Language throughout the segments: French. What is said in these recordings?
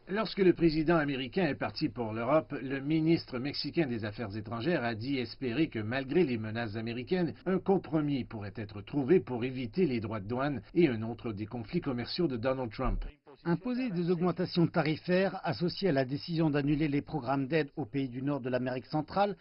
Lorsque le président américain est parti pour l'Europe, le ministre mexicain des Affaires étrangères a dit espérer que malgré les menaces américaines, un compromis pourrait être trouvé pour éviter les droits de douane et un autre des conflits commerciaux de Donald Trump. Imposer des augmentations tarifaires associées à la décision d'annuler les programmes d'aide aux pays du nord de l'Amérique centrale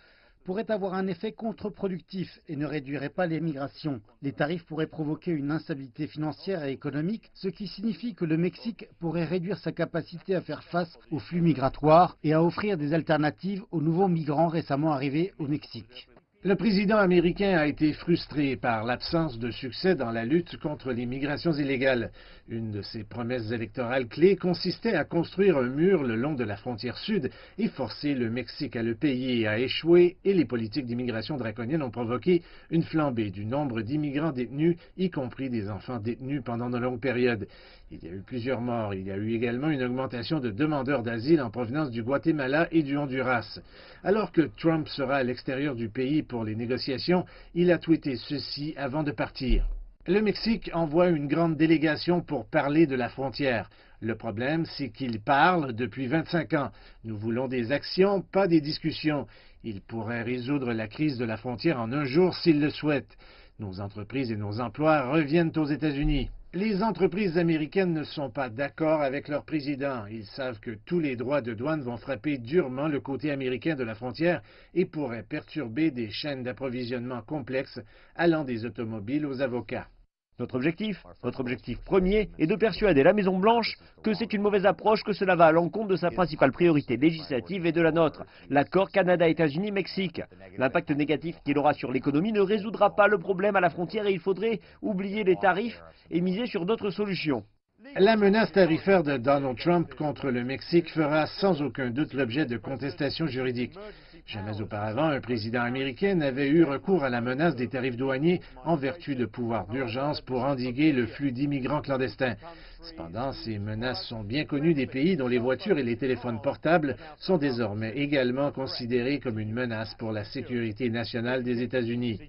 pourrait avoir un effet contre-productif et ne réduirait pas les migrations. Les tarifs pourraient provoquer une instabilité financière et économique, ce qui signifie que le Mexique pourrait réduire sa capacité à faire face aux flux migratoires et à offrir des alternatives aux nouveaux migrants récemment arrivés au Mexique. Le président américain a été frustré par l'absence de succès dans la lutte contre les migrations illégales. Une de ses promesses électorales clés consistait à construire un mur le long de la frontière sud et forcer le Mexique à le payer, a échoué et les politiques d'immigration draconiennes ont provoqué une flambée du nombre d'immigrants détenus, y compris des enfants détenus pendant de longues périodes. Il y a eu plusieurs morts. Il y a eu également une augmentation de demandeurs d'asile en provenance du Guatemala et du Honduras. Alors que Trump sera à l'extérieur du pays pour les négociations, il a tweeté ceci avant de partir. Le Mexique envoie une grande délégation pour parler de la frontière. Le problème, c'est qu'ils parlent depuis 25 ans. Nous voulons des actions, pas des discussions. Ils pourraient résoudre la crise de la frontière en un jour s'ils le souhaitent. Nos entreprises et nos emplois reviennent aux États-Unis. Les entreprises américaines ne sont pas d'accord avec leur président. Ils savent que tous les droits de douane vont frapper durement le côté américain de la frontière et pourraient perturber des chaînes d'approvisionnement complexes allant des automobiles aux avocats. Notre objectif premier est de persuader la Maison-Blanche que c'est une mauvaise approche, que cela va à l'encontre de sa principale priorité législative et de la nôtre, l'accord Canada-États-Unis-Mexique. L'impact négatif qu'il aura sur l'économie ne résoudra pas le problème à la frontière et il faudrait oublier les tarifs et miser sur d'autres solutions. La menace tarifaire de Donald Trump contre le Mexique fera sans aucun doute l'objet de contestations juridiques. Jamais auparavant, un président américain n'avait eu recours à la menace des tarifs douaniers en vertu de pouvoirs d'urgence pour endiguer le flux d'immigrants clandestins. Cependant, ces menaces sont bien connues des pays dont les voitures et les téléphones portables sont désormais également considérés comme une menace pour la sécurité nationale des États-Unis.